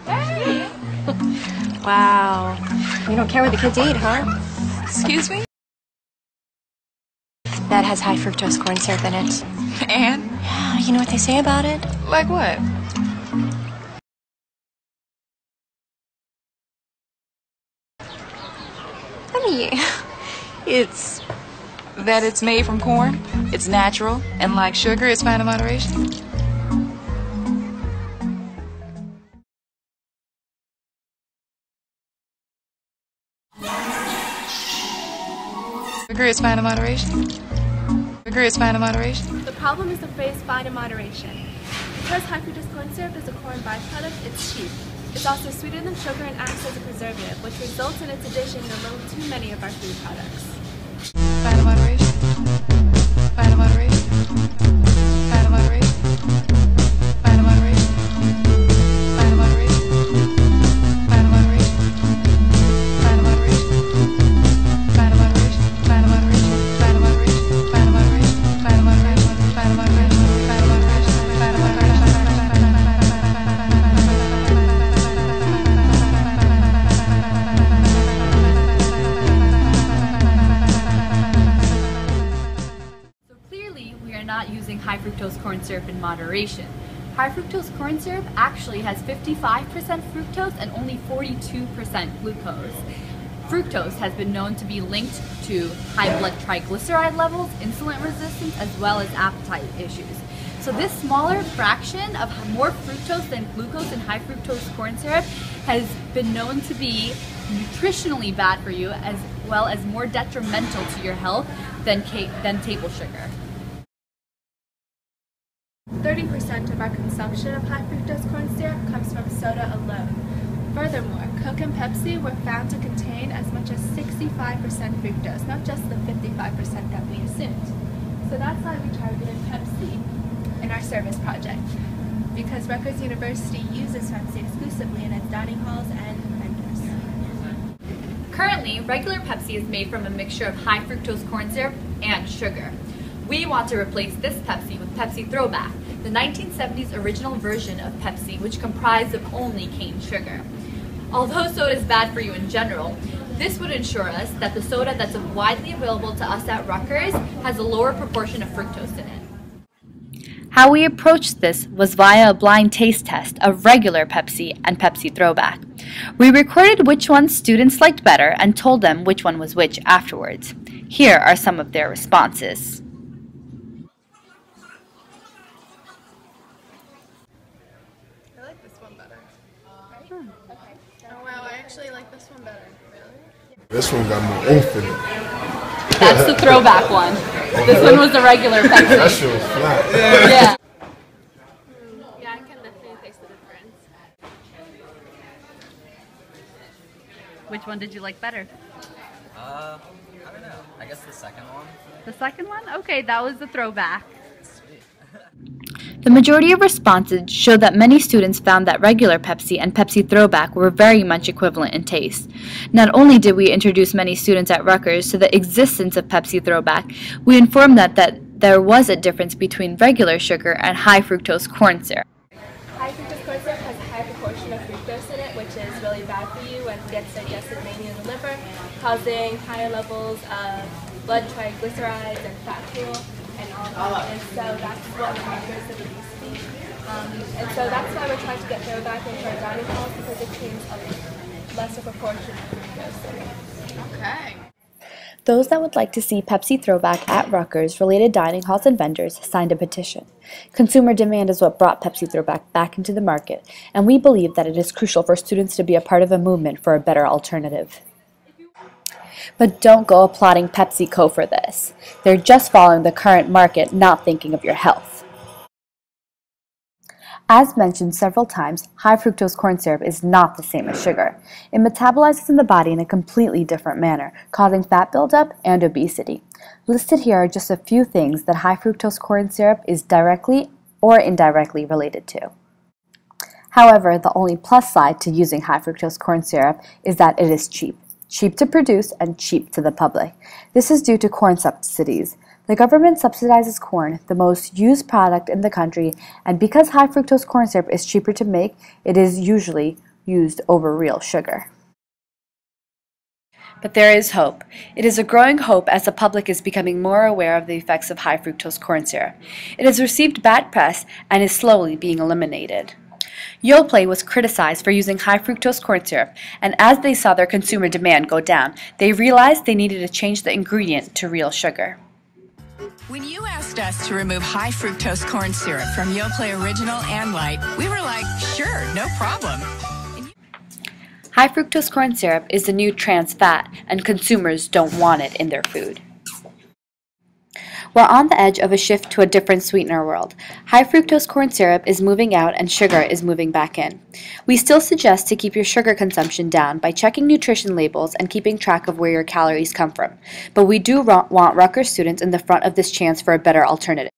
Hey! Wow. You don't care what the kids eat, huh? Excuse me? That has high fructose corn syrup in it. And? You know what they say about it? Like what? I mean, it's... That it's made from corn, it's natural, and like sugar, it's fine in moderation? Sugar is fine in moderation? Sugar is fine in moderation? The problem is the phrase fine in moderation. Because high fructose corn syrup is a corn byproduct, it's cheap. It's also sweeter than sugar and acts as a preservative, which results in its addition in a little too many of our food products. Fine in moderation? Fine in moderation? Fine in moderation? Fine in moderation? Fine in moderation? Fine in moderation? Fine in moderation? Fine in moderation? Fine in moderation? Fine in moderation? Fine in moderation? Fine in moderation? Fine in moderation? Fine in moderation? Fine in moderation? Not using high fructose corn syrup in moderation. High fructose corn syrup actually has 55% fructose and only 42% glucose. Fructose has been known to be linked to high blood triglyceride levels, insulin resistance, as well as appetite issues. So this smaller fraction of more fructose than glucose in high fructose corn syrup has been known to be nutritionally bad for you, as well as more detrimental to your health than table sugar. 30% of our consumption of high fructose corn syrup comes from soda alone. Furthermore, Coke and Pepsi were found to contain as much as 65% fructose, not just the 55% that we assumed. So that's why we targeted Pepsi in our service project, because Rutgers University uses Pepsi exclusively in its dining halls and vendors. Currently, regular Pepsi is made from a mixture of high fructose corn syrup and sugar. We want to replace this Pepsi with Pepsi Throwback, the 1970s original version of Pepsi, which comprised of only cane sugar. Although soda is bad for you in general, this would ensure us that the soda that's widely available to us at Rutgers has a lower proportion of fructose in it. How we approached this was via a blind taste test of regular Pepsi and Pepsi Throwback. We recorded which one students liked better and told them which one was which afterwards. Here are some of their responses. Actually like this one better. Really? This one got more oomph in it. That's the throwback one. This one was the regular Pepsi. That shit was flat. Yeah. Yeah, I can definitely taste the difference. Which one did you like better? I don't know. I guess the second one. The second one? Okay, that was the throwback. The majority of responses showed that many students found that regular Pepsi and Pepsi Throwback were very much equivalent in taste. Not only did we introduce many students at Rutgers to the existence of Pepsi Throwback, we informed that there was a difference between regular sugar and high fructose corn syrup. High fructose corn syrup has a high proportion of fructose in it, which is really bad for you and gets digested mainly in the liver, causing higher levels of blood triglycerides and fat fuel. And all that. And so that's what triggers the obesity. And so that's why we're trying to get Throwback into our dining halls, because it contains a lesser proportion of fructose. Okay. Those that would like to see Pepsi Throwback at Rutgers related dining halls and vendors signed a petition. Consumer demand is what brought Pepsi Throwback back into the market, and we believe that it is crucial for students to be a part of a movement for a better alternative. But don't go applauding PepsiCo for this. They're just following the current market, not thinking of your health. As mentioned several times, high fructose corn syrup is not the same as sugar. It metabolizes in the body in a completely different manner, causing fat buildup and obesity. Listed here are just a few things that high fructose corn syrup is directly or indirectly related to. However, the only plus side to using high fructose corn syrup is that it is cheap. Cheap to produce and cheap to the public. This is due to corn subsidies. The government subsidizes corn, the most used product in the country, and because high fructose corn syrup is cheaper to make, it is usually used over real sugar. But there is hope. It is a growing hope as the public is becoming more aware of the effects of high fructose corn syrup. It has received bad press and is slowly being eliminated. Yoplait was criticized for using high fructose corn syrup, and as they saw their consumer demand go down, they realized they needed to change the ingredient to real sugar. When you asked us to remove high fructose corn syrup from Yoplait Original and Light, we were like, sure, no problem. High fructose corn syrup is the new trans fat, and consumers don't want it in their food. We're on the edge of a shift to a different sweetener world. High fructose corn syrup is moving out and sugar is moving back in. We still suggest to keep your sugar consumption down by checking nutrition labels and keeping track of where your calories come from. But we do want Rutgers students in the front of this chance for a better alternative.